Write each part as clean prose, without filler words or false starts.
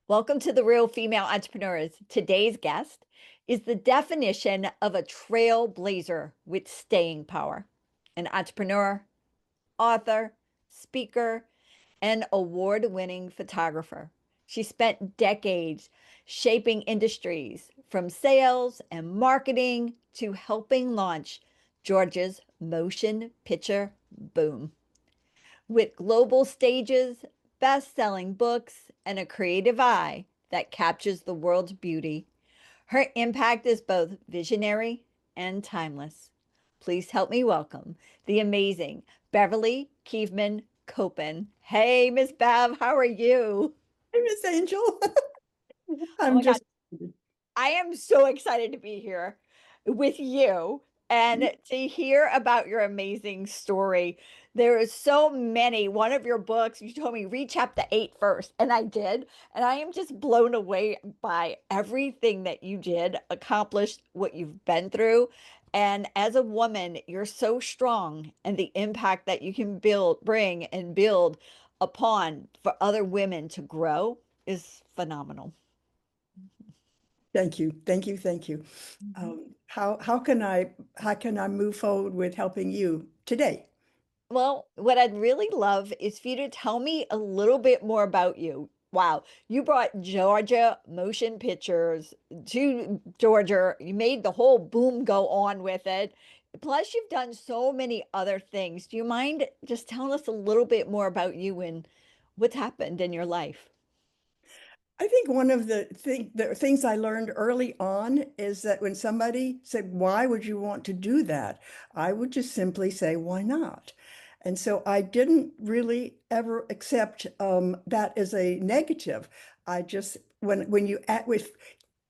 Welcome to the Real Female Entrepreneurs. Today's guest is the definition of a trailblazer with staying power, an entrepreneur, author, speaker, and award winning photographer. She spent decades shaping industries from sales and marketing to helping launch Georgia's motion picture boom. With global stages, best selling books, and a creative eye that captures the world's beauty, her impact is both visionary and timeless. Please help me welcome the amazing Beverly Copen. Hey, Miss Bev, how are you? Hey, Miss Angel. Oh I'm my God, just I am so excited to be here with you and to hear about your amazing story. There is so many. One of your books, you told me read chapter 8 first, and I did. And I am just blown away by everything that you did, accomplished, what you've been through. And as a woman, you're so strong, and the impact that you can bring and build upon for other women to grow is phenomenal. thank you, thank you, thank you. How can I move forward with helping you today? Well, what I'd really love is for you to tell me a little bit more about you. Wow, you brought Georgia motion pictures to Georgia. You made the whole boom go on with it. Plus, you've done so many other things. Do you mind just telling us a little bit more about you and what's happened in your life? I think one of the things I learned early on is that when somebody said, "Why would you want to do that?" I would just simply say, "Why not?" And so I didn't really ever accept that as a negative. I just when you act with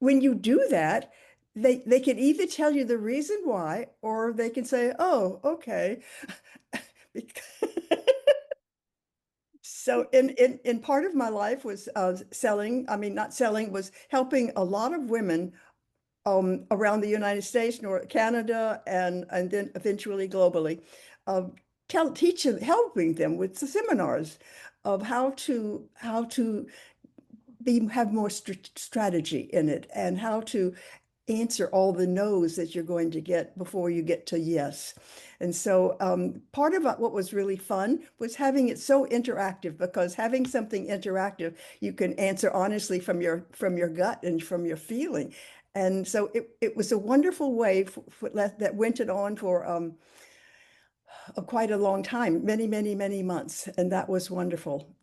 when you do that, they can either tell you the reason why, or they can say, "Oh, okay." So in part of my life was selling, I mean, not selling, was helping a lot of women around the United States, North Canada, and then eventually globally, uh, helping them with the seminars of how to be have more strategy in it and how to answer all the no's that you're going to get before you get to yes. And so part of what was really fun was having it so interactive, because having something interactive, you can answer honestly from your gut and from your feeling. And so it was a wonderful way that went it on for quite a long time, many, many, many months. And that was wonderful.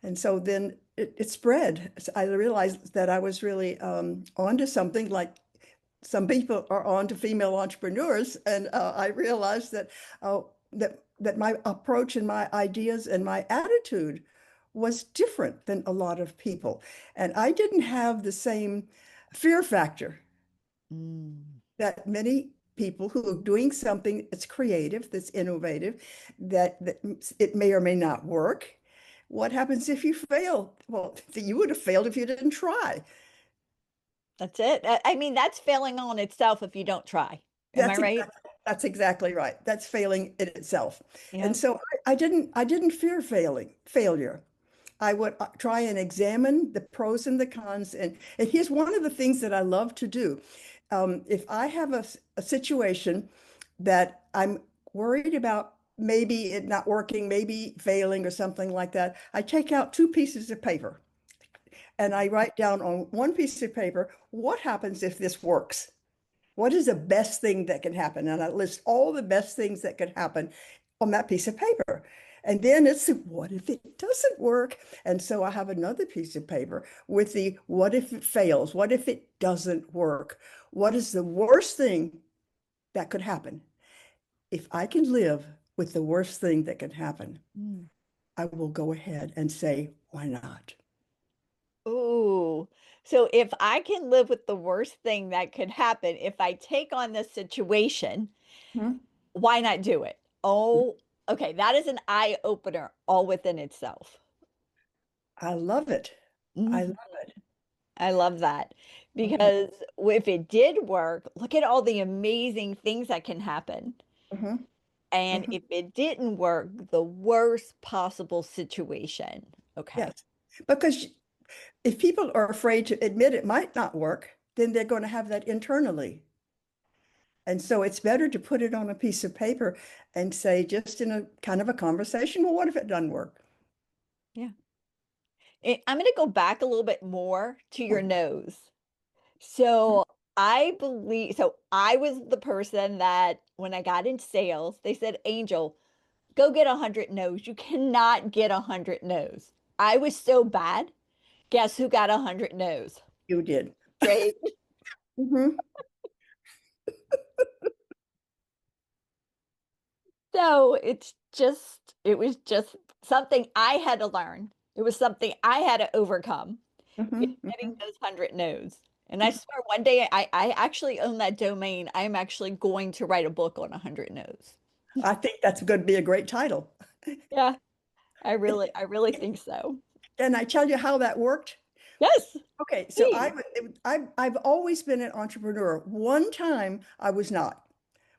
And so then it spread. I realized that I was really onto something, like some people are on to female entrepreneurs, and I realized that my approach and my ideas and my attitude was different than a lot of people, and I didn't have the same fear factor Mm, that many people who are doing something that's creative, that's innovative, that it may or may not work. What happens if you fail? Well, you would have failed if you didn't try. that's it. I mean, that's failing on itself if you don't try. Am I That's right? exactly right. That's failing in itself. And Yeah. so I didn't fear failure. I would try and examine the pros and the cons. And here's one of the things that I love to do. If I have a situation that I'm worried about, maybe it not working, maybe failing or something like that, I take out two pieces of paper and I write down on one piece of paper, what happens if this works? What is the best thing that can happen? And I list all the best things that could happen on that piece of paper. And then it's what if it doesn't work? And so I have another piece of paper with the what if it fails? What if it doesn't work? What is the worst thing that could happen? If I can live with the worst thing that can happen, Mm. I will go ahead and say, why not? Ooh. So if I can live with the worst thing that could happen if I take on this situation, Hmm? why not do it? Oh, okay. That is an eye opener all within itself. I love it. I Mhm. love it. I love that Mhm. because if it did work, look at all the amazing things that can happen. Mhm. And Mhm. if it didn't work, the worst possible situation. Okay. Yes, because If people are afraid to admit it might not work, then they're going to have that internally. And so it's better to put it on a piece of paper and say, just in a kind of a conversation, well, what if it doesn't work? Yeah. I'm going to go back a little bit more to your nose. So I was the person that when I got in sales, they said, Angel, go get 100 no's. You cannot get 100 no's. I was so bad. Guess who got 100 no's? You did. Trade. Mhm, So it was just something I had to learn. It was something I had to overcome in mhm, getting mhm. those 100 no's. And I swear one day I actually own that domain. I'm actually going to write a book on 100 no's. I think that's going to be a great title. Yeah, I really think so. And I tell you how that worked? Yes, Okay, so please. I've always been an entrepreneur. One time I was not,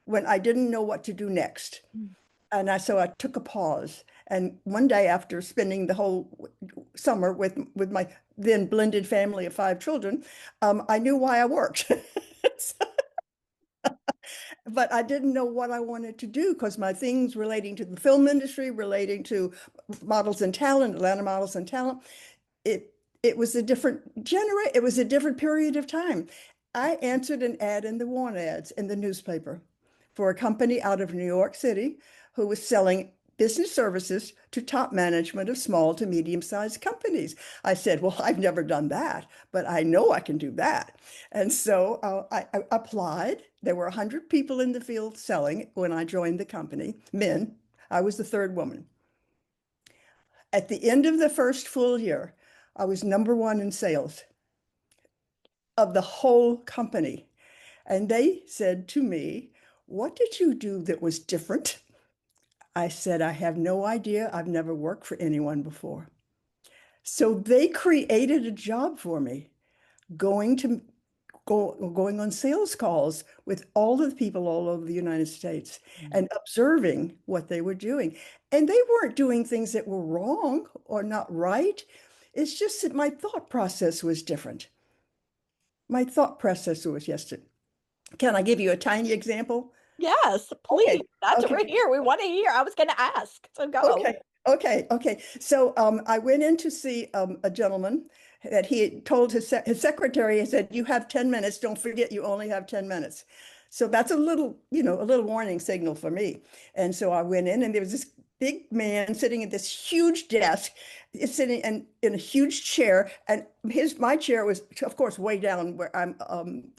when I didn't know what to do next. And so I took a pause. And one day after spending the whole summer with my then blended family of 5 children, I knew why I worked. But I didn't know what I wanted to do because my things relating to the film industry, relating to models and talent, Atlanta models and talent, it it was a it was a different period of time. I answered an ad in the want ads in the newspaper for a company out of New York City who was selling business services to top management of small to medium-sized companies. I said, well, I've never done that, but I know I can do that. And so I applied. There were 100 people in the field selling when I joined the company, men. I was the third woman. At the end of the first full year, I was #1 in sales of the whole company. And they said to me, what did you do that was different? I said, I have no idea. I've never worked for anyone before. So they created a job for me, going to going on sales calls with all the people all over the United States Mm. and observing what they were doing. And they weren't doing things that were wrong or not right. It's just that my thought process was different. My thought process was yesterday. Can I give you a tiny example? Yes, Okay, please. That's what okay, we're here. We want to hear. I was going to ask. So go. okay. So I went in to see a gentleman that he had told his secretary, he said, you have 10 minutes. Don't forget, you only have 10 minutes. So that's a little, a little warning signal for me. And so I went in and there was this big man sitting at this huge desk, sitting in a huge chair. And my chair was, of course, way down where I'm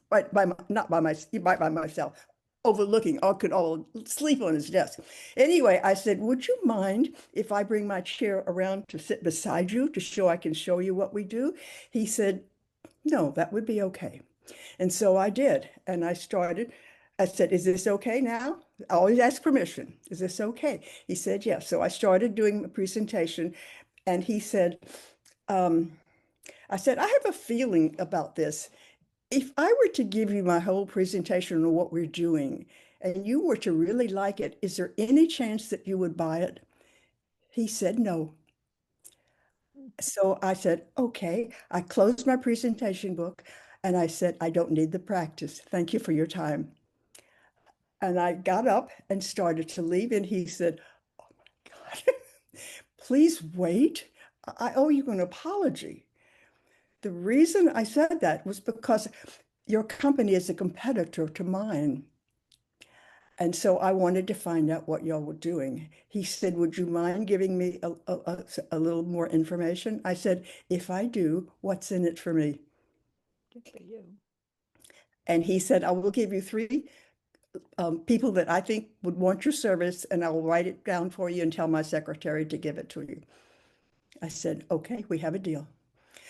right by not by my, right by myself, overlooking, or could all sleep on his desk. Anyway, I said, would you mind if I bring my chair around to sit beside you to show I can show you what we do? He said, no, that would be okay. And so I did. And I started. I said, is this okay now? I always ask permission. Is this okay? He said, yes. So I started doing a presentation. And he said, um, I said, I have a feeling about this. If I were to give you my whole presentation on what we're doing and you were to really like it, is there any chance that you would buy it? He said no. So I said, okay. I closed my presentation book and I said, I don't need the practice. Thank you for your time. And I got up and started to leave. And he said, God, please wait. I owe you an apology. The reason I said that was because your company is a competitor to mine. And so I wanted to find out what y'all were doing. He said, would you mind giving me a little more information? I said, if I do, what's in it for me? Good for you. And he said, I will give you 3 people that I think would want your service, and I will write it down for you and tell my secretary to give it to you. I said, okay, we have a deal.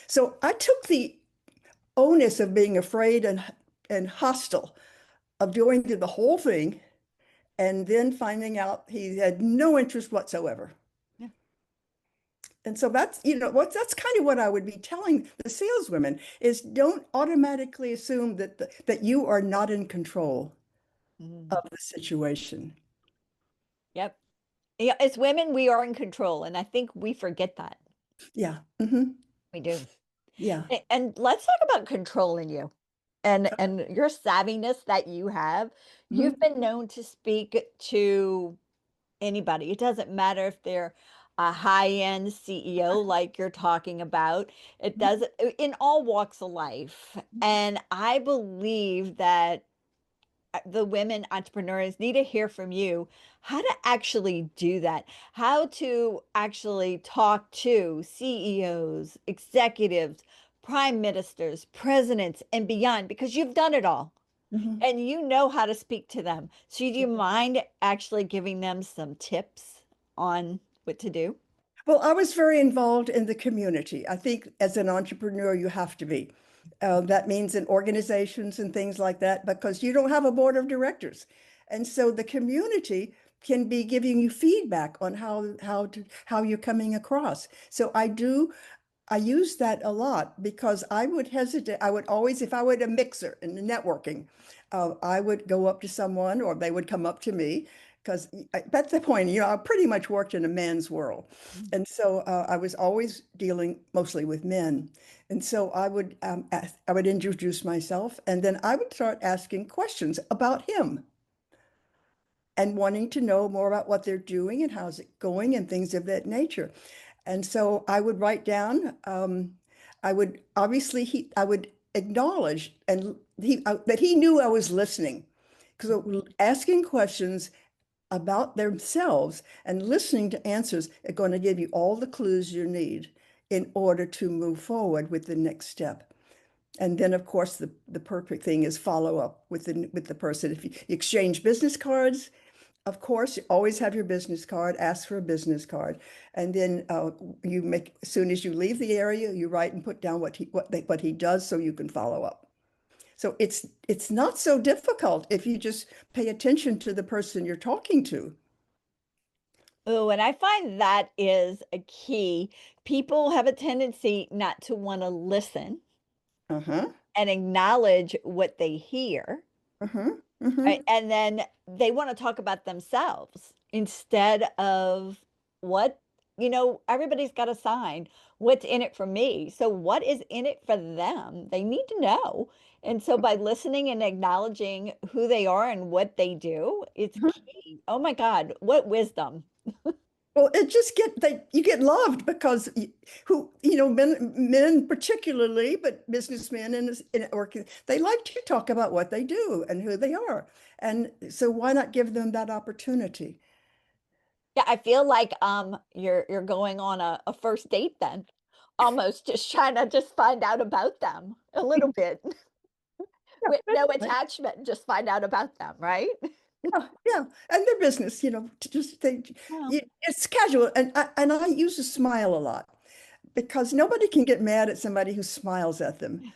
So I took the onus of being afraid and hostile of going through the whole thing and then finding out he had no interest whatsoever. Yeah. And so that's kind of what I would be telling the saleswomen is don't automatically assume that you are not in control Mm. of the situation. Yep. Yeah, as women, we are in control, and I think we forget that. Yeah. Hmm. We do. Yeah. And let's talk about controlling you and your savviness that you have. You've Mhm. been known to speak to anybody. It doesn't matter if they're a high-end CEO like you're talking about. It doesn't in all walks of life. And I believe that the women entrepreneurs need to hear from you how to actually do that, how to actually talk to CEOs, executives, prime ministers, presidents, and beyond, because you've done it all Mhm. and you know how to speak to them. So, do you mind actually giving them some tips on what to do? Well, I was very involved in the community. I think as an entrepreneur, you have to be. That means in organizations and things like that, because you don't have a board of directors. And so the community can be giving you feedback on how you're coming across. So I use that a lot because I would hesitate. I would always, if I were a mixer in the networking, I would go up to someone or they would come up to me because that's the point. I pretty much worked in a man's world. And so I was always dealing mostly with men. And so I would introduce myself and then I would start asking questions about him and wanting to know more about what they're doing and how's it going and things of that nature. And so I would write down, I would obviously I would acknowledge that he knew I was listening because asking questions about themselves and listening to answers are going to give you all the clues you need in order to move forward with the next step. And then, of course, the perfect thing is follow up with the person. If you exchange business cards, of course, you always have your business card, ask for a business card. And then you make, as soon as you leave the area, you write and put down what he does so you can follow up. So it's not so difficult if you just pay attention to the person you're talking to. Oh, and I find that is a key. People have a tendency not to want to listen Uh-huh. and acknowledge what they hear. Uh-huh. Uh-huh. Right? And then they want to talk about themselves instead of what, everybody's got a sign. What's in it for me? So, what is in it for them? They need to know. And so, by listening and acknowledging who they are and what they do, it's Uh-huh. key. Oh my God, what wisdom. Well, it just you get loved because men particularly, but businessmen working, they like to talk about what they do and who they are. And so why not give them that opportunity? Yeah, I feel like you're going on a first date then. Almost just trying to just find out about them a little bit. Yeah, With that's no right. attachment, just find out about them, right? Yeah, yeah, and their business, to just Well, it's casual, and I use a smile a lot because nobody can get mad at somebody who smiles at them.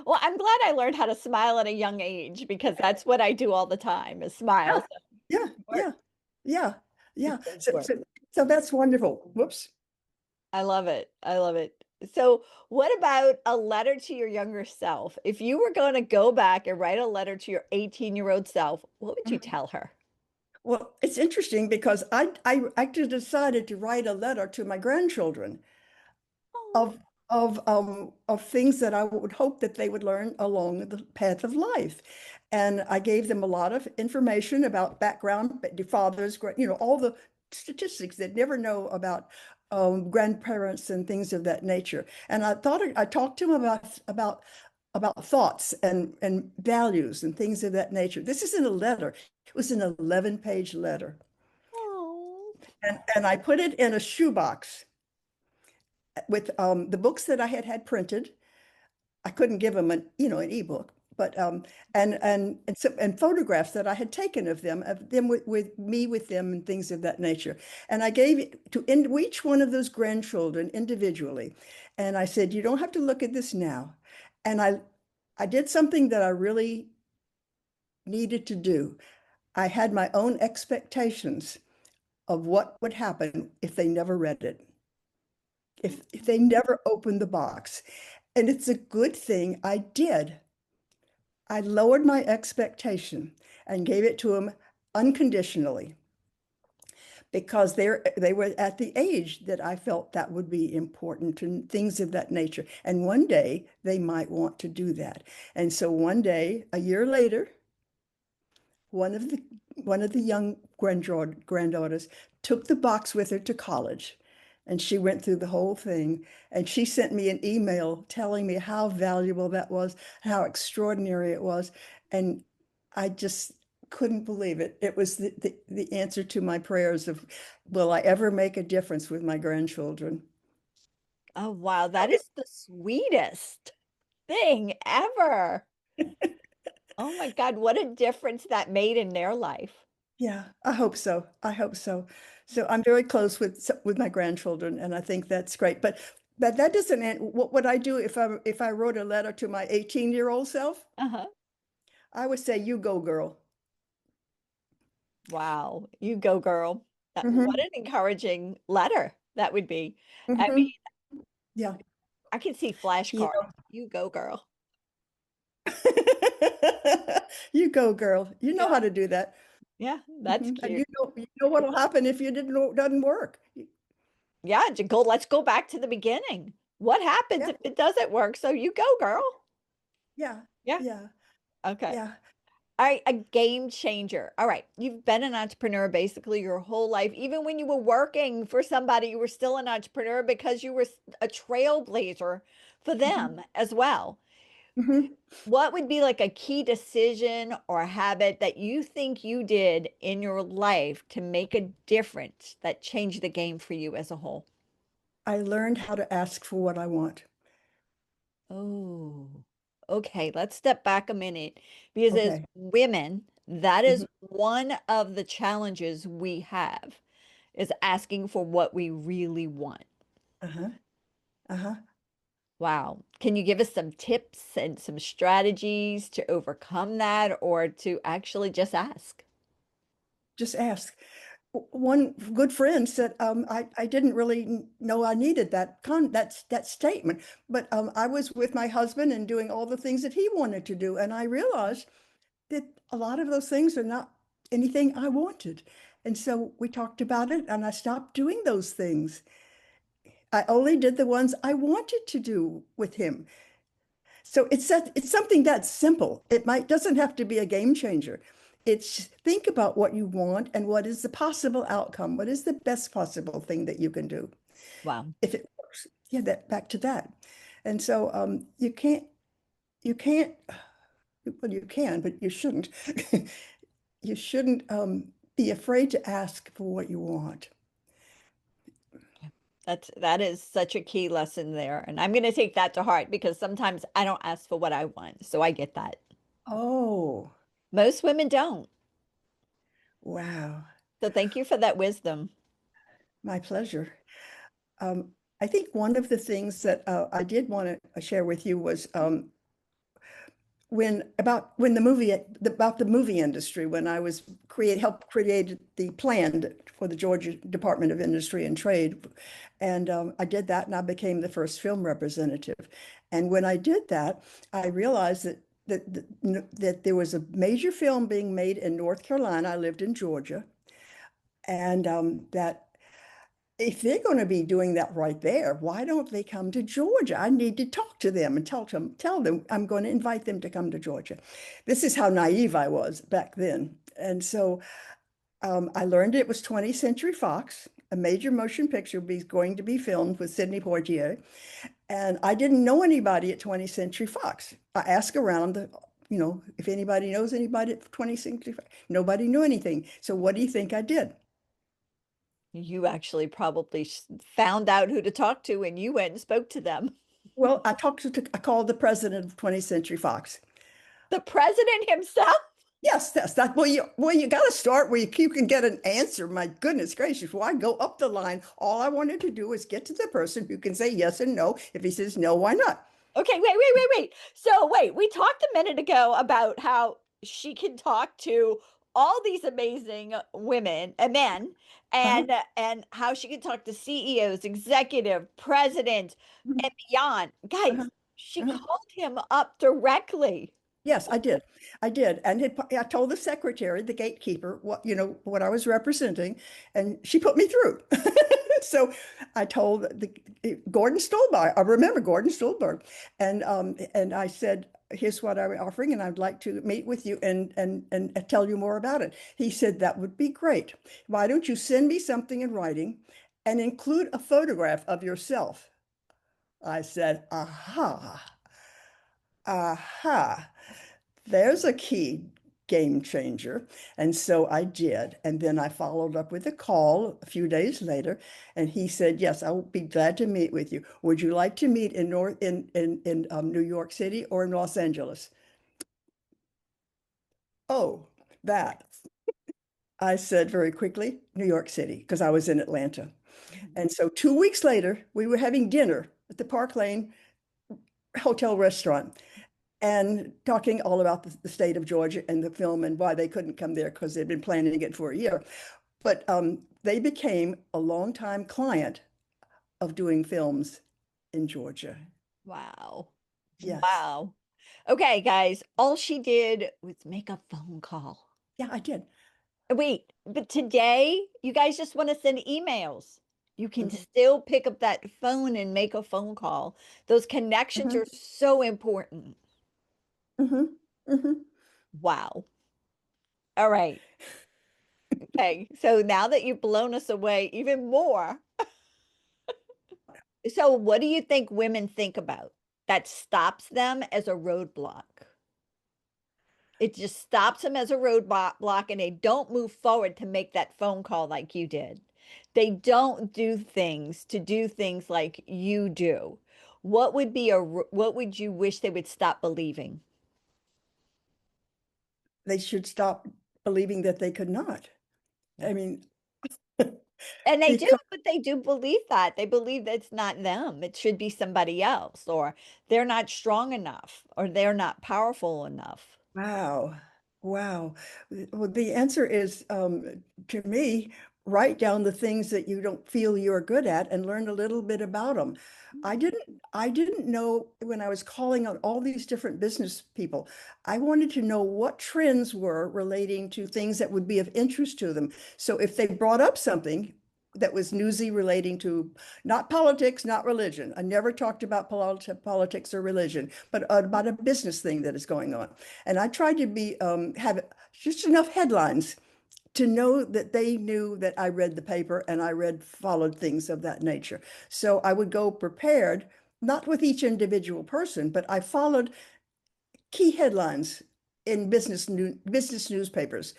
well, I'm glad I learned how to smile at a young age because that's what I do all the time is Yeah, smile. So yeah, work. yeah, yeah, It yeah. does So, work. so, so that's wonderful. Whoops. I love it. I love it. So, what about a letter to your younger self? If you were going to go back and write a letter to your 18-year-old self, what would you tell her? Well, it's interesting because I actually decided to write a letter to my grandchildren Oh, of of things that I would hope that they would learn along the path of life. And I gave them a lot of information about background, the fathers, all the statistics that never know about grandparents and things of that nature. And I talked to them about thoughts and values and things of that nature. This isn't a letter. It was an 11-page letter. oh. And I put it in a shoebox with the books that I had printed. I couldn't give them an ebook, but and photographs that I had taken of them with me with them and things of that nature. And I gave it to each one of those grandchildren individually. And I said, you don't have to look at this now. And I did something that I really needed to do. I had my own expectations of what would happen if they never read it, if they never opened the box. And it's a good thing I did. I lowered my expectation and gave it to him unconditionally because they were at the age that I felt that would be important and things of that nature. And one day they might want to do that. And so one day, a year later, one of the one of the young granddaughters took the box with her to college, and she went through the whole thing, and she sent me an email telling me how valuable that was, how extraordinary it was, and I just couldn't believe it. It was the answer to my prayers of, will I ever make a difference with my grandchildren? Oh, wow. That is the sweetest thing ever. Oh my God, what a difference that made in their life. Yeah, I hope so. I hope so. So I'm very close with my grandchildren, and I think that's great. But that doesn't end. What would I do if I wrote a letter to my 18-year-old self? Uh-huh. I would say, "You go, girl." Wow. You go, girl. What Hmm. an encouraging letter that would be. I Hmm. mean, Yeah. I can see You flashcards. You go, girl. know, you go, girl. You know Yeah. how to do that. Yeah, that's Mhm. And cute. you know what'll happen if you didn't doesn't work. Yeah, let's go back to the beginning. What happens Yeah, if it doesn't work? So you go, girl. yeah, Yeah. yeah, Okay. yeah. All right, a game changer. All right, you've been an entrepreneur basically your whole life. Even when you were working for somebody, you were still an entrepreneur because you were a trailblazer for them as well. Hmm. What would be like a key decision or habit that you think you did in your life to make a difference that changed the game for you as a whole? I learned how to ask for what I want. Oh, okay. Let's step back a minute because as Okay. women, that is Hmm. one of the challenges we have is asking for what we really want. Uh-huh. Uh-huh. Wow. Can you give us some tips and some strategies to overcome that or to actually just ask? Just ask. One good friend said, I didn't really know I needed that statement, but I was with my husband and doing all the things that he wanted to do, and I realized that a lot of those things are not anything I wanted. And so we talked about it, and I stopped doing those things. I only did the ones I wanted to do with him. So it's something that's simple. It might doesn't have to be a game changer. It's think about what you want and what is the possible outcome. What is the best possible thing that you can do Wow. if it works? Yeah, that back to that. And so you can't well you can, but you shouldn't. You shouldn't be afraid to ask for what you want. That is such a key lesson there. And I'm going to take that to heart because sometimes I don't ask for what I want. So I get that. Oh, Most women don't. wow. So thank you for that wisdom. My pleasure. Um, I think one of the things that I did want to share with you was when the movie about the movie industry when I was helped create the plan for the Georgia Department of Industry and Trade, and I did that and I became the first film representative. And when I did that, I realized that there was a major film being made in North Carolina. I lived in Georgia, and that if they're going to be doing that right there, why don't they come to Georgia? I need to talk to them and tell them I'm going to invite them to come to Georgia. This is how naive I was back then. And so I learned it was 20th Century Fox, a major motion picture going to be filmed with Sidney Poitier. And I didn't know anybody at 20th Century Fox. I asked around, if anybody knows anybody at 20th Century Fox. Nobody knew anything. So what do you think I did? You actually probably found out who to talk to and you went and spoke to them. Well, I called the president of 20th Century Fox. The president himself? Yes, that's that. Well, you got to start where you can get an answer. My goodness gracious! Why go up the line? All I wanted to do is get to the person who can say yes and no. If he says no, why not? Okay, wait. So wait, we talked a minute ago about how she can talk to all these amazing women and men Uh-huh. and how she can talk to CEOs, executive, president, Mhm. and beyond. Uh-huh. Guys, she Uh-huh. called him up directly. Yes, I did. I did. And I told the secretary, the gatekeeper, what I was representing, and she put me through. So I told Gordon Stolberg, I remember Gordon Stolberg, and I said, here's what I'm offering, and I'd like to meet with you and tell you more about it. He said, that would be great. Why don't you send me something in writing and include a photograph of yourself? I said, aha, aha. There's a key game changer. And so I did. And then I followed up with a call a few days later, and he said, yes, I will be glad to meet with you. Would you like to meet in New York City or in Los Angeles? Oh, that. I said very quickly, New York City, because I was in Atlanta. And so 2 weeks later, we were having dinner at the Park Lane Hotel restaurant and talking all about the state of Georgia and the film and why they couldn't come there because they'd been planning it for a year. But they became a longtime client of doing films in Georgia. Wow. Yes. Wow. Okay, guys, all she did was make a phone call. Yeah, I did. Wait, but today you guys just want to send emails. You can Mhm, still pick up that phone and make a phone call. Those connections mhm, are so important. mhm, mhm. Wow. All right. Okay. So now that you've blown us away even more, so what do you think women think about that stops them as a roadblock? It just stops them as a roadblock and they don't move forward to make that phone call like you did. They don't do things like you do. What would you wish they would stop believing? They should stop believing that they could not. Yeah. I mean, And they do, because but they do believe that. They believe that it's not them. It should be somebody else, or they're not strong enough, or they're not powerful enough. wow. Wow. Well, the answer is, to me, write down the things that you don't feel you're good at and learn a little bit about them. I didn't know when I was calling on all these different business people. I wanted to know what trends were relating to things that would be of interest to them. So if they brought up something that was newsy relating to not politics, not religion. I never talked about politics or religion, but about a business thing that is going on. And I tried to have just enough headlines to know that they knew that I read the paper and followed things of that nature. So I would go prepared, not with each individual person, but I followed key headlines in business newspapers,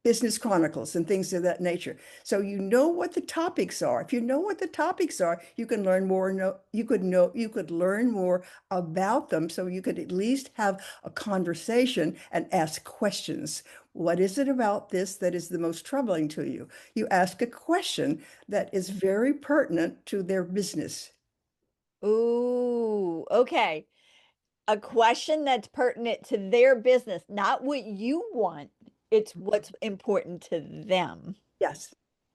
business chronicles and things of that nature. So you know what the topics are. If you know what the topics are, you can learn more. You could learn more about them. So you could at least have a conversation and ask questions. What is it about this that is the most troubling to you? You ask a question that is very pertinent to their business. Ooh, okay. A question that's pertinent to their business, not what you want. It's what's important to them. Yes.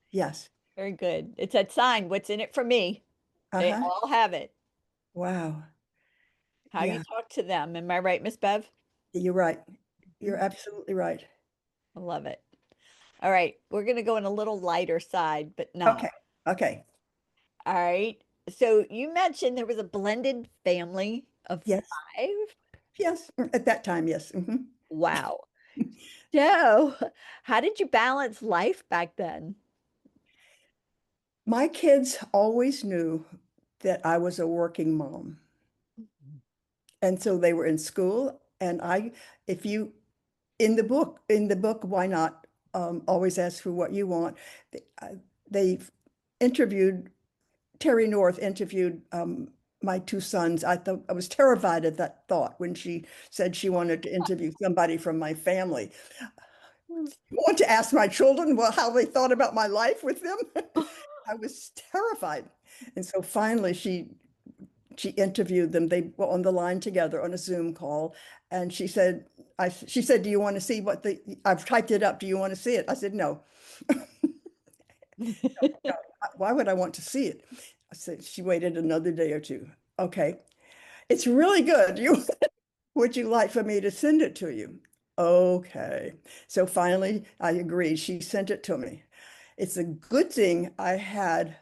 Yes. Very good. It's that sign, what's in it for me? They Uh-huh. all have it. Wow. How you Yeah, talk to them. Am I right, Miss Bev? you're right. You're Mhm. absolutely right. I love it. All right, we're going to go on a little lighter side, but not. Okay. Okay. All right. So you mentioned there was a blended family of Yes. five. Yes, at that time, yes. Wow. So, how did you balance life back then? My kids always knew that I was a working mom. And so they were in school. And if you, in the book, why not always ask for what you want? They interviewed, Terry North interviewed my two sons. I was terrified at that thought when she said she wanted to interview somebody from my family. I want to ask my children how they thought about my life with them. I was terrified. And so finally she interviewed them. They were on the line together on a Zoom call. And she said, do you want to see I've typed it up. Do you want to see it? I said, no. No. Why would I want to see it? I said, she waited another day or two. Okay. It's really good. You Would you like for me to send it to you? Okay. So finally, I agreed. She sent it to me. It's a good thing I had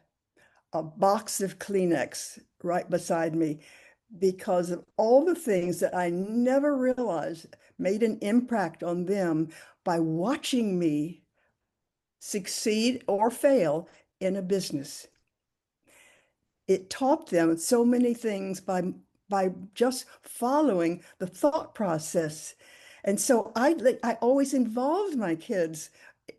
a box of Kleenex right beside me because of all the things that I never realized made an impact on them by watching me succeed or fail in a business. It taught them so many things by just following the thought process. And so I always involved my kids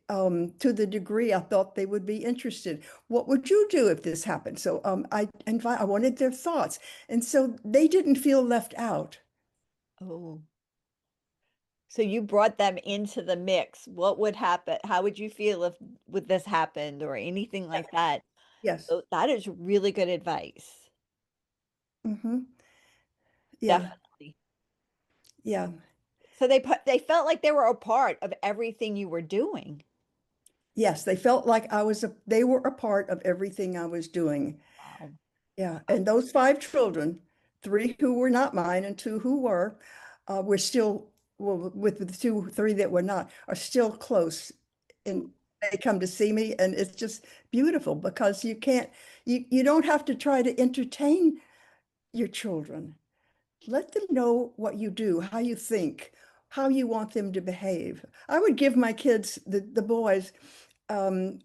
to the degree I thought they would be interested. What would you do if this happened? So I wanted their thoughts. And so they didn't feel left out. Oh, so you brought them into the mix. What would happen? How would you feel if with this happened or anything like that? Yes. So that is really good advice. Hmm. Yeah. Definitely. Yeah. So they felt like they were a part of everything you were doing. Yes. They felt like they were a part of everything I was doing. Wow. Yeah, and those five children, three who were not mine and two who were still, well, with the two, three that were not, are still close. And they come to see me, and it's just beautiful because you don't have to try to entertain your children. Let them know what you do, how you think, how you want them to behave. I would give my kids, the boys, um,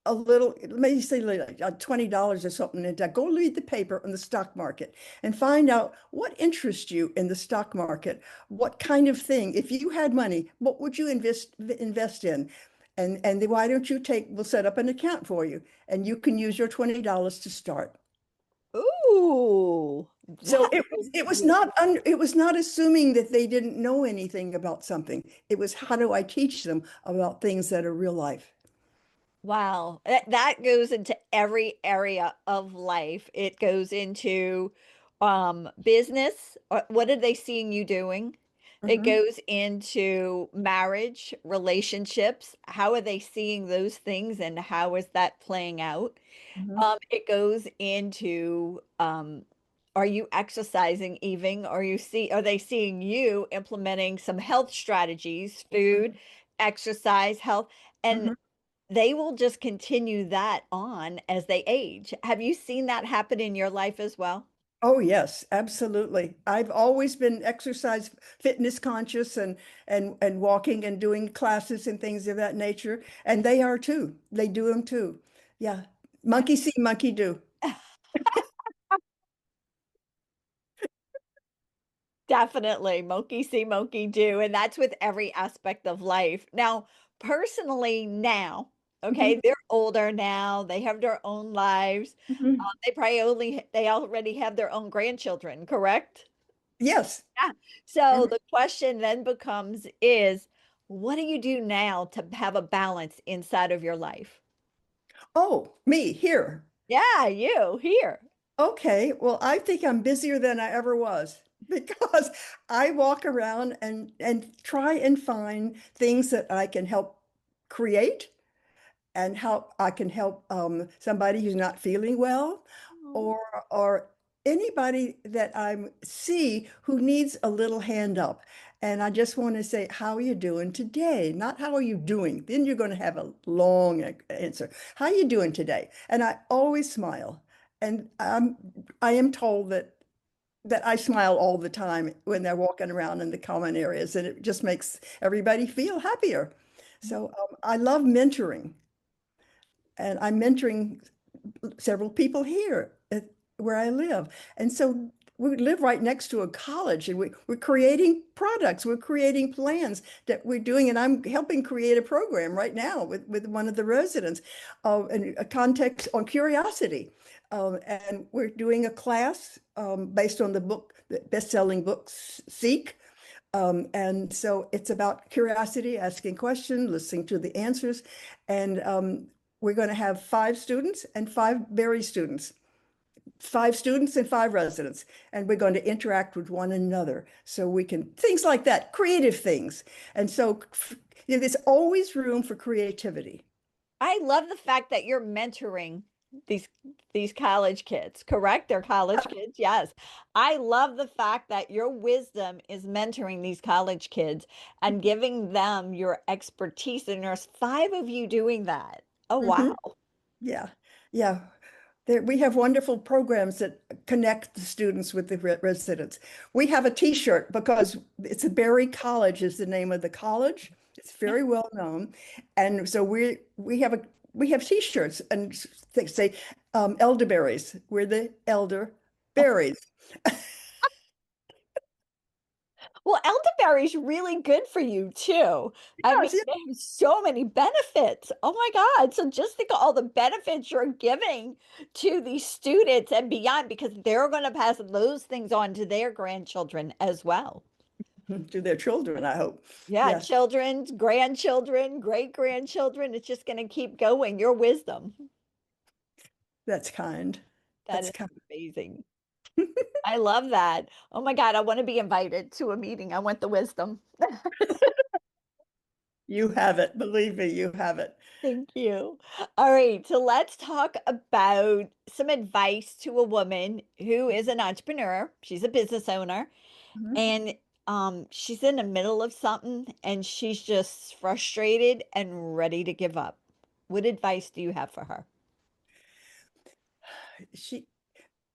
a little, maybe say like $20 or something, and go read the paper on the stock market and find out what interests you in the stock market. What kind of thing, if you had money, what would you invest in? And then why don't you we'll set up an account for you and you can use your $20 to start. Ooh, So that's it was not assuming that they didn't know anything about something. It was how do I teach them about things that are real life? wow. That goes into every area of life. It goes into business. What are they seeing you doing? It Mhm, goes into marriage, relationships. How are they seeing those things and how is that playing out? mhm, It goes into are you exercising even? Are they seeing you implementing some health strategies, food, exercise, health, and mhm. they will just continue that on as they age. Have you seen that happen in your life as well? Oh, yes, absolutely. I've always been exercise fitness conscious and walking and doing classes and things of that nature. And they are too. They do them too. Yeah. Monkey see, monkey do. Definitely. Monkey see, monkey do. And that's with every aspect of life. Now, personally, now, Mhm, okay, they're older now, they have their own lives. mhm. They already have their own grandchildren, correct? Yes. Yeah. So Mhm. the question then becomes is what do you do now to have a balance inside of your life? Oh, me here. Yeah, you here. Okay. Well, I think I'm busier than I ever was because I walk around and try and find things that I can help create and how I can help somebody who's not feeling well Oh, or or anybody that I see who needs a little hand up. And I just want to say, how are you doing today? Not how are you doing? Then you're going to have a long answer. How are you doing today? And I always smile. And I am told that I smile all the time when they're walking around in the common areas, and it just makes everybody feel happier. So I love mentoring and I'm mentoring several people here where I live. And so we live right next to a college and we're creating products, we're creating plans that we're doing. And I'm helping create a program right now with one of the residents and a context on curiosity. And we're doing a class based on the best-selling book, Seek. And so it's about curiosity, asking questions, listening to the answers. And we're going to have five students and five Berry students, five students and five residents. And we're going to interact with one another. So we can, things like that, creative things. And so there's always room for creativity. I love the fact that you're mentoring these these college kids, correct? They're college kids. Yes. I love the fact that your wisdom is mentoring these college kids and giving them your expertise. And there's five of you doing that. Oh, Mhm. wow. Yeah, yeah. There, we have wonderful programs that connect the students with the residents. We have a T-shirt because it's a Berry College is the name of the college. It's Yeah. very well known, and so we have T-shirts and they say elderberries. We're the elder berries. Well, elderberry's really good for you too. I mean, Yes, yeah. they have so many benefits. Oh my God. So just think of all the benefits you're giving to these students and beyond, because they're going to pass those things on to their grandchildren as well. To their children, I hope. Yeah, Yes, children, grandchildren, great grandchildren. It's just going to keep going. Your wisdom. that's kind. That That's is kind. amazing. I love that. Oh my God. I want to be invited to a meeting. I want the wisdom. You have it. Believe me, you have it. Thank you. All right, so let's talk about some advice to a woman who is an entrepreneur. She's a business owner Mhm. and she's in the middle of something and she's just frustrated and ready to give up. What advice do you have for her? She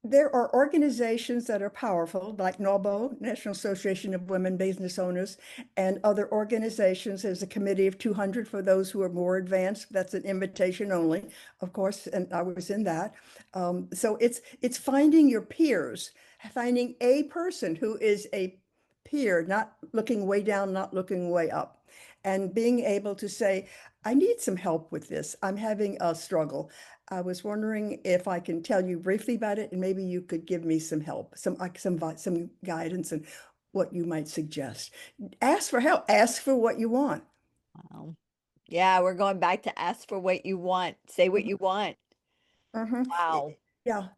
There are organizations that are powerful, like NAWBO, National Association of Women Business Owners, and other organizations. There's a committee of 200 for those who are more advanced. That's an invitation only, of course, and I was in that. So it's finding your peers, finding a person who is a peer, not looking way down, not looking way up, and being able to say, I need some help with this. I'm having a struggle. I was wondering if I can tell you briefly about it, and maybe you could give me some help, some guidance, and what you might suggest. Ask for help. Ask for what you want. Wow. Yeah, we're going back to ask for what you want. Say what you want. Mhm. Wow. Yeah.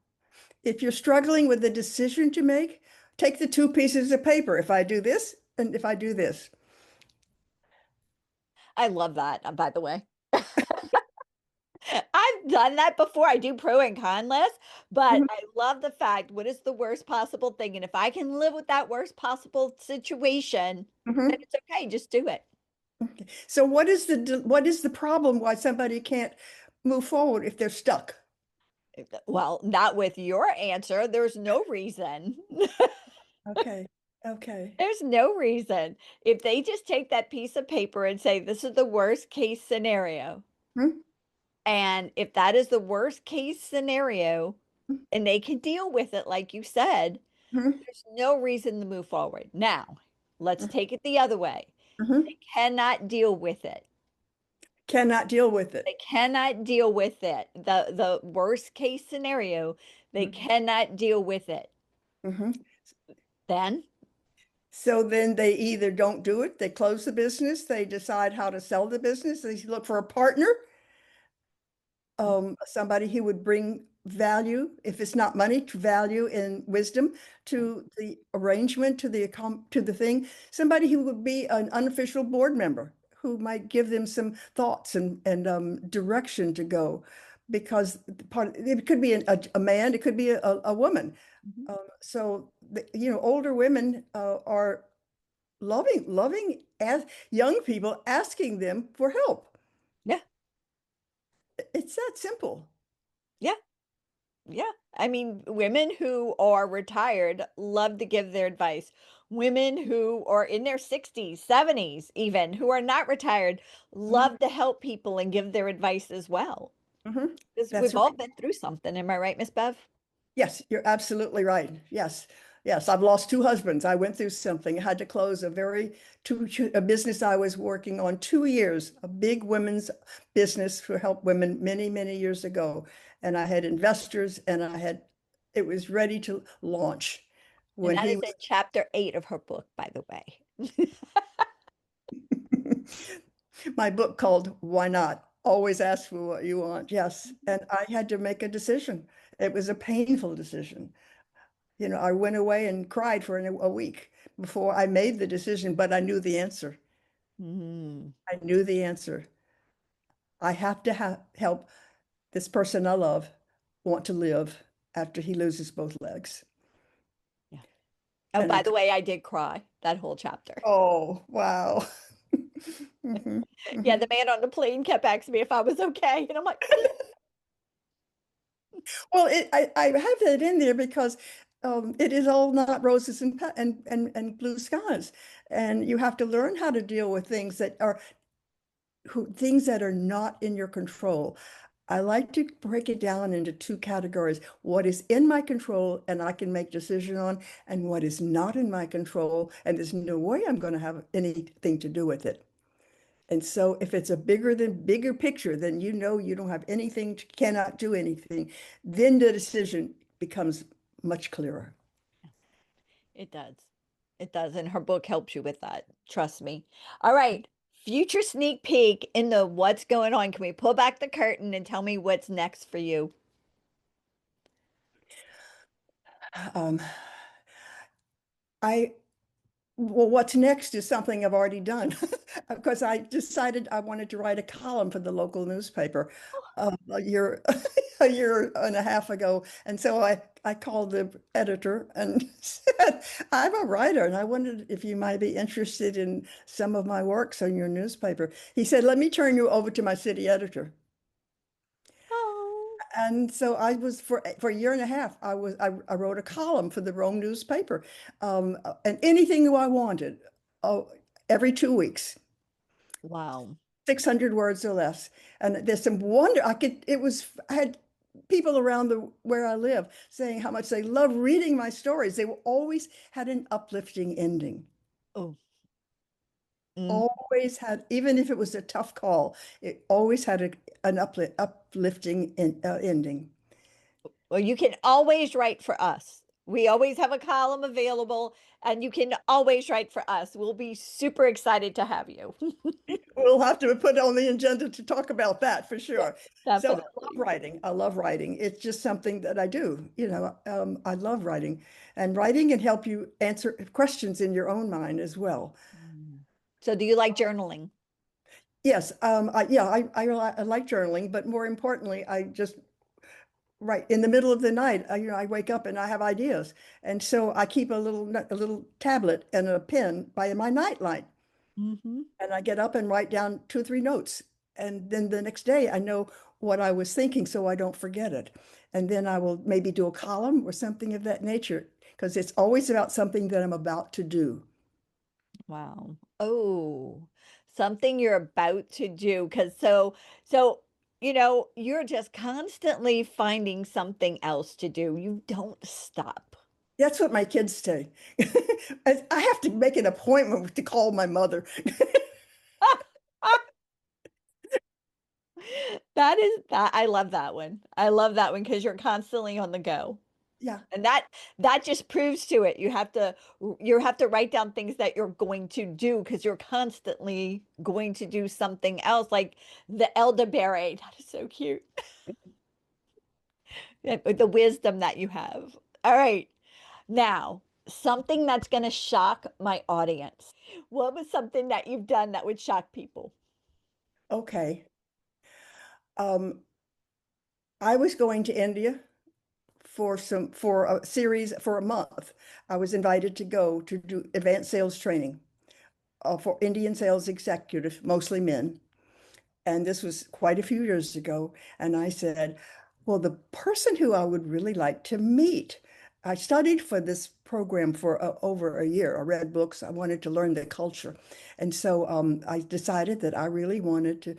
If you're struggling with a decision to make, take the two pieces of paper. If I do this, and if I do this. I love that, by the way. I've done that before. I do pro and con lists, but Mhm. I love the fact, what is the worst possible thing? And if I can live with that worst possible situation, then Mhm. it's okay. Just do it. Okay. So what is the problem why somebody can't move forward if they're stuck? Well, not with your answer. There's no reason. Okay. Okay. There's no reason. If they just take that piece of paper and say, this is the worst case scenario. Mhm. And if that is the worst case scenario and they can deal with it, like you said, Mhm. there's no reason to move forward. Now, let's Mhm. take it the other way. Mhm. They cannot deal with it. Cannot deal with They it. cannot deal with it. The worst case scenario, they Mhm. cannot deal with it. Mhm. Then, So then they either don't do it, they close the business, they decide how to sell the business, they look for a partner, somebody who would bring value, if it's not money, to value and wisdom to the arrangement, to the thing. Somebody who would be an unofficial board member who might give them some thoughts and direction to go. Because it could be a man, it could be a woman. mhm, So, older women are loving as young people asking them for help. yeah, It's that simple. yeah, yeah. I mean, women who are retired love to give their advice. Women who are in their 60s, 70s, even who are not retired, Mhm, love to help people and give their advice as well. mhm. Because That's we've all right. been through something. Am I right, Miss Bev? Yes, you're absolutely right. Yes. Yes, I've lost two husbands. I went through something. I had to close a business I was working on 2 years, a big women's business to help women many, many years ago. And I had investors and it was ready to launch And when that he is in was, chapter 8 of her book, by the way. my book called Why Not? Always ask for what you want. Yes. And I had to make a decision. It was a painful decision. I went away and cried for a week before I made the decision, but I knew the answer. Mm, I knew the answer. I have to help this person I love. want to live after he loses both legs. Yeah. Oh, And by it's, the way, I did cry that whole chapter. oh, wow. Mhm, Yeah, mhm. the man on the plane kept asking me if I was okay. And I'm like, Well, I have that in there because it is all not roses and, and blue skies. And you have to learn how to deal with things that are things that are not in your control. I like to break it down into two categories: what is in my control and I can make decision on, and what is not in my control, and there's no way I'm going to have anything to do with it. And so if it's a bigger picture, then you know you don't have anything, cannot do anything, then the decision becomes much clearer. it does. It does. And her book helps you with that. Trust me. All right. Future sneak peek in the what's going on. Can we pull back the curtain and tell me what's next for you? Um, I Well, what's next is something I've already done because I decided I wanted to write a column for the local newspaper a year a year and a half ago. And so I called the editor and said, I'm a writer and I wondered if you might be interested in some of my works on your newspaper. He said, let me turn you over to my city editor. Oh, And so I was for a year and a half. I wrote a column for the Rome newspaper, and anything I wanted, oh, every 2 weeks, wow. 600 words or less. And there's some wonder. I could. It was. I had people around the where I live saying how much they love reading my stories. They always had an uplifting ending. Oh, mm. Always had, even if it was a tough call, it always had an uplifting ending. Well, you can always write for us. We always have a column available, and you can always write for us. We'll be super excited to have you. We'll have to put on the agenda to talk about that for Yeah, sure. So I love definitely. writing. I love writing. It's just something that I do. I love writing, and writing can help you answer questions in your own mind as well. Mm. So, do you like journaling? Yes, I like journaling, but more importantly, I just write in the middle of the night. I wake up and I have ideas, and so I keep a little tablet and a pen by my nightlight. Hmm. And I get up and write down 2 or 3 notes. And then the next day I know what I was thinking so I don't forget it. And then I will maybe do a column or something of that nature because it's always about something that I'm about to do. Wow. Oh, something you're about to do. Because you're just constantly finding something else to do. You don't stop. That's what my kids say. I have to make an appointment to call my mother. That I love that one. I love that one because you're constantly on the go. Yeah, And that just proves to it. You have to write down things that you're going to do because you're constantly going to do something else, like the elderberry. That is so cute. Yeah, the wisdom that you have. All right. Now, something that's going to shock my audience. What was something that you've done that would shock people? okay. Um, I was going to India for a series for a month. I was invited to go to do advanced sales training for Indian sales executives, mostly men. And this was quite a few years ago. And I said, well, the person who I would really like to meet, I studied for this program for over a year. I read books. I wanted to learn the culture. And so I decided that I really wanted to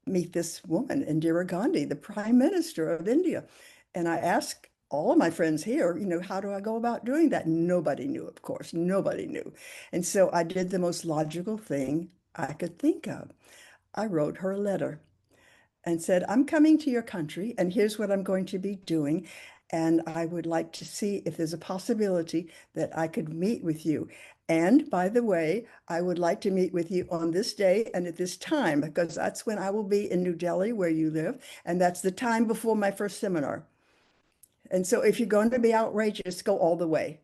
meet this woman, Indira Gandhi, the Prime Minister of India. And I asked all of my friends here, how do I go about doing that? Nobody knew, of course, nobody knew. And so I did the most logical thing I could think of. I wrote her a letter and said, I'm coming to your country, and here's what I'm going to be doing. And I would like to see if there's a possibility that I could meet with you. And by the way, I would like to meet with you on this day and at this time, because that's when I will be in New Delhi, where you live. And that's the time before my first seminar. And so if you're going to be outrageous, go all the way.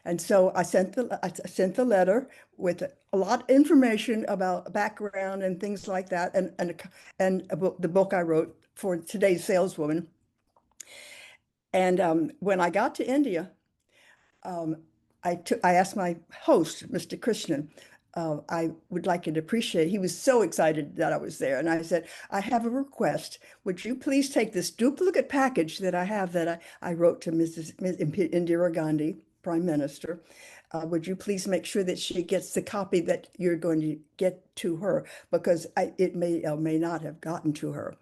And so I sent the letter with a lot of information about background and things like that, and the book I wrote for today's saleswoman. And when I got to India, um, I asked my host, Mr. Krishnan, I would like you to appreciate. He was so excited that I was there, and I said, I have a request. Would you please take this duplicate package that I have that I wrote to Ms. Indira Gandhi, Prime Minister? Would you please make sure that she gets the copy that you're going to get to her because it may or may not have gotten to her.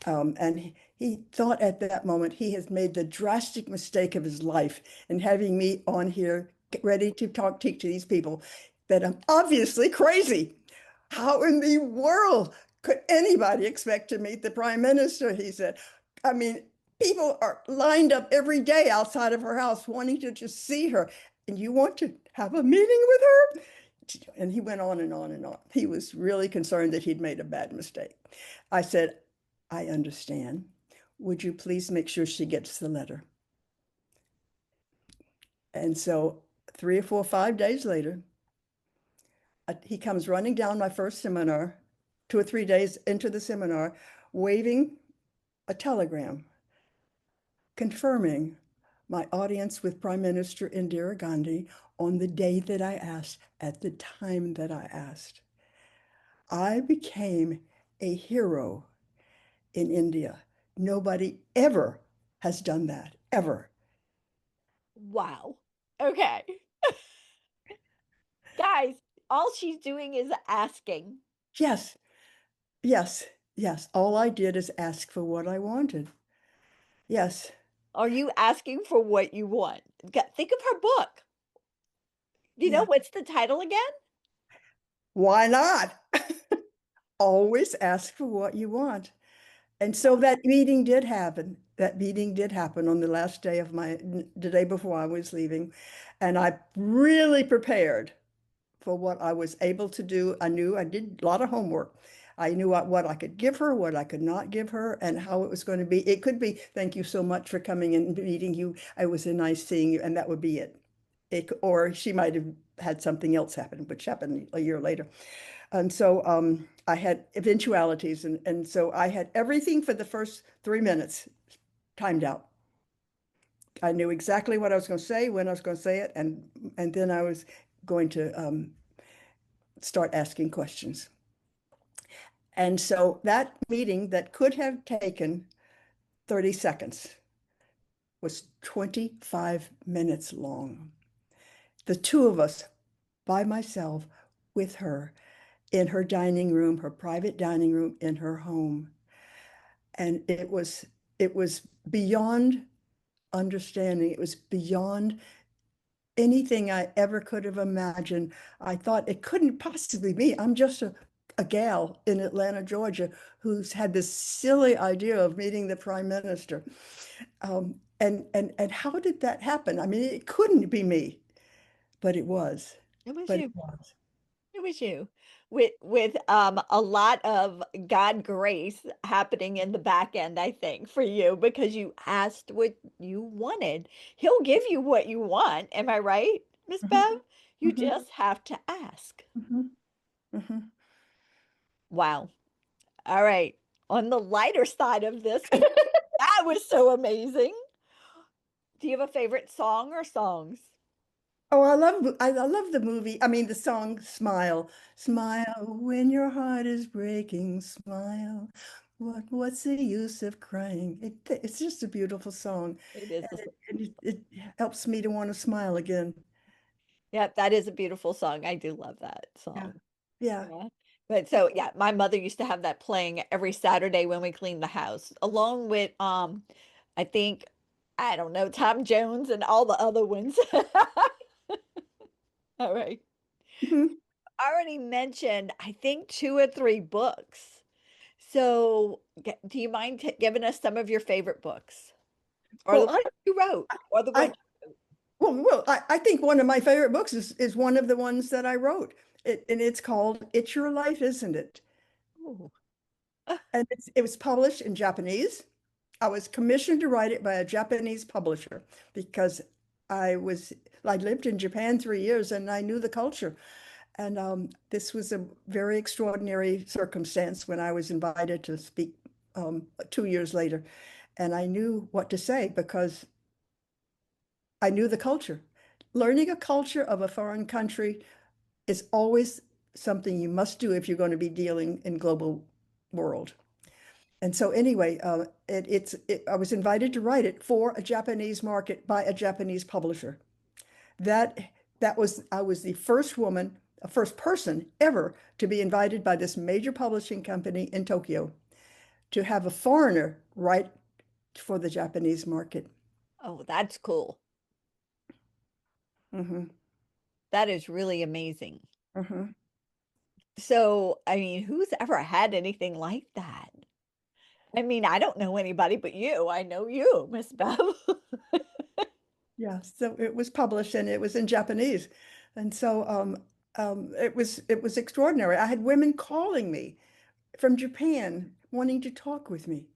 And he thought at that moment he has made the drastic mistake of his life in having me on here ready to teach to these people that I'm obviously crazy. How in the world could anybody expect to meet the prime minister? He said. I mean, people are lined up every day outside of her house wanting to just see her. And you want to have a meeting with her? And he went on and on and on. He was really concerned that he'd made a bad mistake. I said, I understand. Would you please make sure she gets the letter? And so 3 or 4, 5 days later, he comes running down my first seminar, 2 or 3 days into the seminar, waving a telegram confirming my audience with Prime Minister Indira Gandhi on the day that I asked, at the time that I asked. I became a hero in India. Nobody ever has done that, ever. Wow. Okay. Guys, all she's doing is asking. Yes, yes, yes. All I did is ask for what I wanted. Yes. Are you asking for what you want? Think of her book. Do you know Yeah. what's the title again? Why not? Always ask for what you want. And so that meeting did happen. That meeting did happen on the last day of the day before I was leaving. And I really prepared for what I was able to do. I knew I did a lot of homework. I knew what I could give her, what I could not give her, and how it was going to be. It could be, thank you so much for coming and meeting you. It was a nice seeing you, and that would be it. Or she might have had something else happen, which happened a year later. And so I had eventualities. And so I had everything for the first 3 minutes timed out. I knew exactly what I was going to say, when I was going to say it, and then I was going to start asking questions. And so that meeting that could have taken 30 seconds was 25 minutes long. The two of us by myself with her in her dining room, her private dining room in her home. And it was beyond understanding. It was beyond anything I ever could have imagined. I thought it couldn't possibly be. I'm just a gal in Atlanta, Georgia, who's had this silly idea of meeting the prime minister. And how did that happen? I mean, it couldn't be me, but it was. It was But it you. was. It was you. With a lot of God grace happening in the back end, I think, for you because you asked what you wanted. He'll give you what you want. Am I right, Miss Mhm, Bev? You mhm, just have to ask. mhm, mhm. Wow. All right. On the lighter side of this, because that was so amazing. Do you have a favorite song or songs? Oh, I love the movie. I mean, the song "Smile." Smile when your heart is breaking. Smile. What's the use of crying? It's just a beautiful song, It is. and it helps me to want to smile again. Yep, that is a beautiful song. I do love that Yeah, song. yeah. Yeah. But so yeah, my mother used to have that playing every Saturday when we cleaned the house, along with I think I don't know, Tom Jones and all the other ones. All right. Mhm. I already mentioned, I think 2 or 3 books. So, do you mind giving us some of your favorite books or the Well, ones you wrote or the I ones? I think one of my favorite books is one of the ones that I wrote. And it's called "It's Your Life, Isn't It?" Ooh. And it was published in Japanese. I was commissioned to write it by a Japanese publisher because I was I lived in Japan 3 years and I knew the culture. And this was a very extraordinary circumstance when I was invited to speak 2 years later. and I knew what to say because I knew the culture. Learning a culture of a foreign country is always something you must do if you're going to be dealing in global world. And so anyway, I was invited to write it for a Japanese market by a Japanese publisher. That that was I was the first woman, first person ever to be invited by this major publishing company in Tokyo to have a foreigner write for the Japanese market. Oh, that's cool. Hmm. That is really amazing. Hmm. So, I mean, who's ever had anything like that? I mean, I don't know anybody but you. I know you, Miss Bev. Yeah, so it was published and it was in Japanese, and so it was extraordinary. I had women calling me from Japan wanting to talk with me.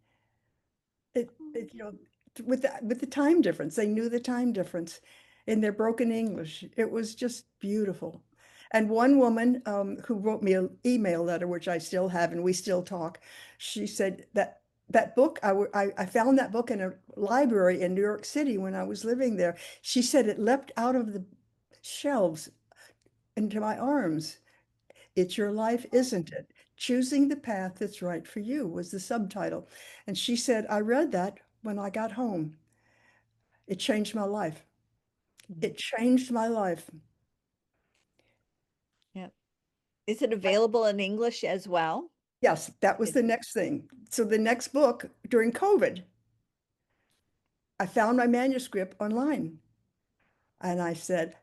With the time difference, they knew the time difference in their broken English. It was just beautiful. And one woman who wrote me an email letter, which I still have, and we still talk, she said that that book, I found that book in a library in New York City when I was living there. She said it leapt out of the shelves into my arms. It's your life, isn't it? Choosing the path that's right for you was the subtitle. And she said, I read that when I got home. It changed my life. It changed my life. Yeah. Is it available in English as well? Yes, that was the next thing. So the next book during COVID, I found my manuscript online. And I said,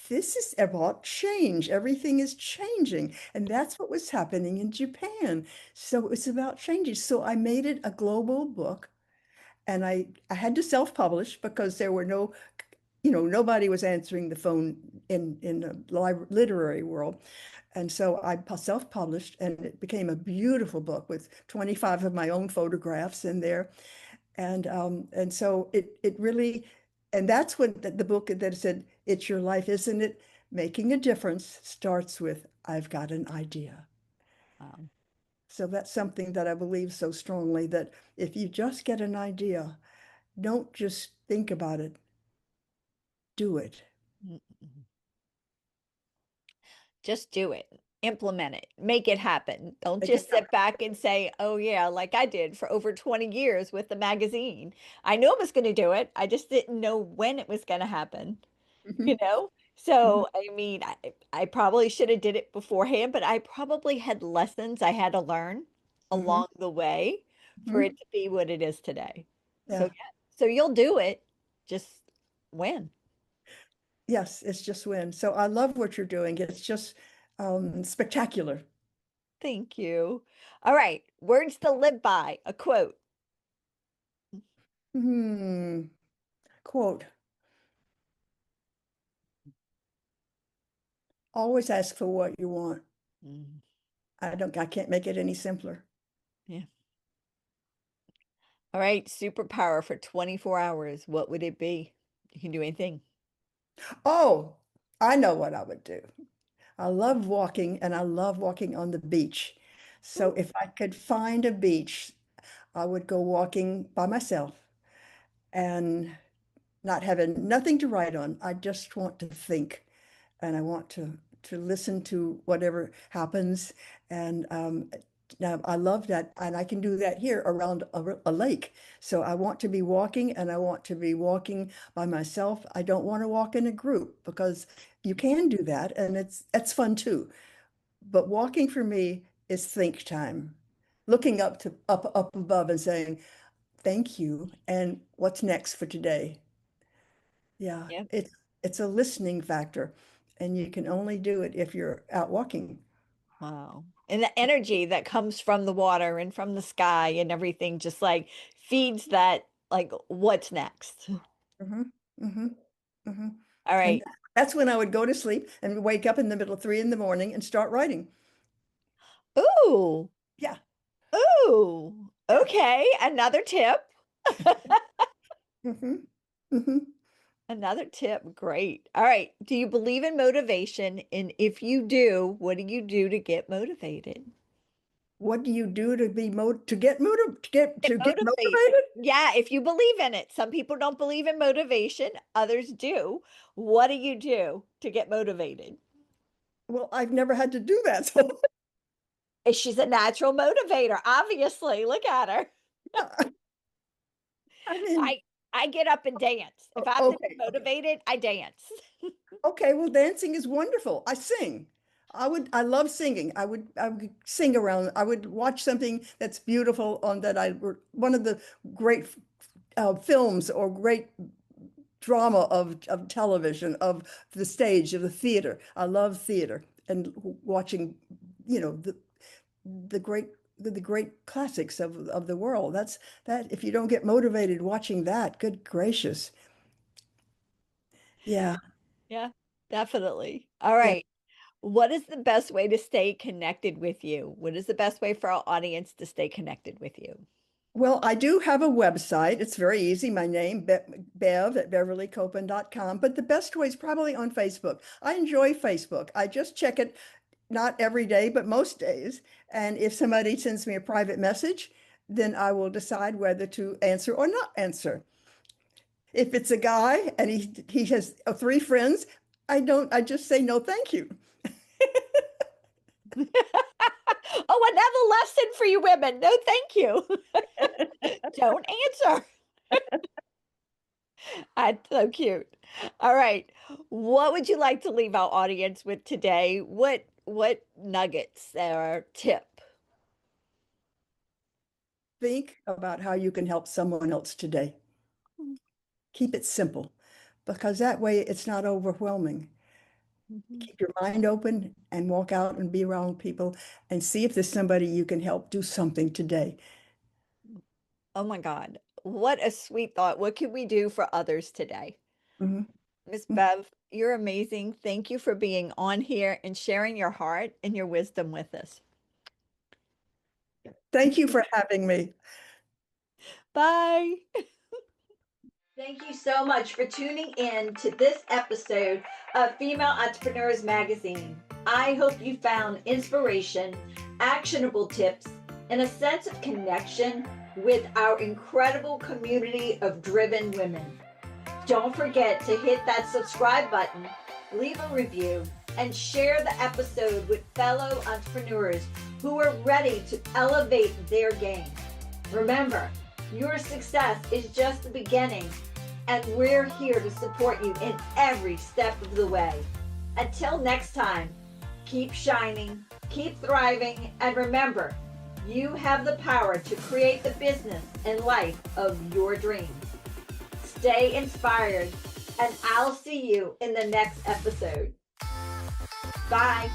this is about change. Everything is changing. And that's what was happening in Japan. So it's about changing. So I made it a global book. And I had to self-publish because there were nobody was answering the phone in the literary world. And so I self-published, and it became a beautiful book with 25 of my own photographs in there. And so it really, and that's what the book that said, "It's your life, isn't it? Making a difference starts with I've got an idea." Um, So that's something that I believe so strongly, that if you just get an idea, don't just think about it, do it. mm, mm. Just do it. Implement it. Make it happen. Don't Make it just sit happen. back and say, oh, yeah, like I did for over 20 years with the magazine. I knew I was going to do it. I just didn't know when it was going to happen, you Mhm, know? mhm, So, I mean, I probably should have did it beforehand, but I probably had lessons I had to learn mhm, along the way for mhm. it to be what it is today. So, Yeah. yeah. So you'll do it. Just when. Yes, it's just win. So I love what you're doing. It's just spectacular. Thank you. All right. Words to live by, a quote. Hmm. Quote, always ask for what you want. Mm, I can't make it any simpler. yeah. All right. Superpower for 24 hours. What would it be? You can do anything. Oh, I know what I would do. I love walking and I love walking on the beach. So Ooh, if I could find a beach, I would go walking by myself and not having nothing to write on. I just want to think, and I want to listen to whatever happens. And now I love that, and I can do that here around a lake. So I want to be walking, and I want to be walking by myself. I don't want to walk in a group because you can do that, and that's fun too. But walking for me is think time, looking up above and saying, "Thank you," and what's next for today? Yeah, yeah. it's a listening factor, and you can only do it if you're out walking. Wow. And the energy that comes from the water and from the sky and everything just like feeds that, like, what's next? Hmm. Hmm. Hmm. All And right. that's when I would go to sleep and wake up in the middle of 3 in the morning and start writing. Ooh. Yeah, Ooh. yeah. Okay. Another tip. Hmm. Hmm. Another tip. Great. All right. Do you believe in motivation? And if you do, what do you do to get motivated? What do you do to be to get Motivated. motivated? Yeah, if you believe in it. Some people don't believe in motivation, others do. What do you do to get motivated? Well, I've never had to do that. So She's a natural motivator, obviously. Look at her. yeah, I mean, I I get up and dance. If I have to be okay, okay. motivated, I dance. Okay, well, dancing is wonderful. I sing. I love singing. I would sing around. I would watch something that's beautiful on that one of the great films or great drama of television, of the stage, of the theater. I love theater and watching, you know, the great the great classics of the world. That's that if you don't get motivated watching that, good gracious. Yeah. Yeah, definitely. All Yeah. right. What is the best way to stay connected with you? What is the best way for our audience to stay connected with you? Well, I do have a website. It's very easy. My name, Bev at beverlycopen.com. But the best way is probably on Facebook. I enjoy Facebook. I just check it not every day, but most days. And if somebody sends me a private message, then I will decide whether to answer or not answer. If it's a guy and he has three friends, I just say no, thank you. Oh, another lesson for you women. No, thank you. Don't answer. That's so cute. All right. What would you like to leave our audience with today? What nuggets or tip? Think about how you can help someone else today. Keep it simple because that way it's not overwhelming. Mhm. Keep your mind open and walk out and be around people and see if there's somebody you can help do something today. Oh my God. What a sweet thought. What can we do for others today? Mhm. Miss Bev, you're amazing. Thank you for being on here and sharing your heart and your wisdom with us. Thank you for having me. Bye. Thank you so much for tuning in to this episode of Female Entrepreneurs Magazine. I hope you found inspiration, actionable tips, and a sense of connection with our incredible community of driven women. Don't forget to hit that subscribe button, leave a review, and share the episode with fellow entrepreneurs who are ready to elevate their game. Remember, your success is just the beginning, and we're here to support you in every step of the way. Until next time, keep shining, keep thriving, and remember, you have the power to create the business and life of your dreams. Stay inspired, and I'll see you in the next episode. Bye.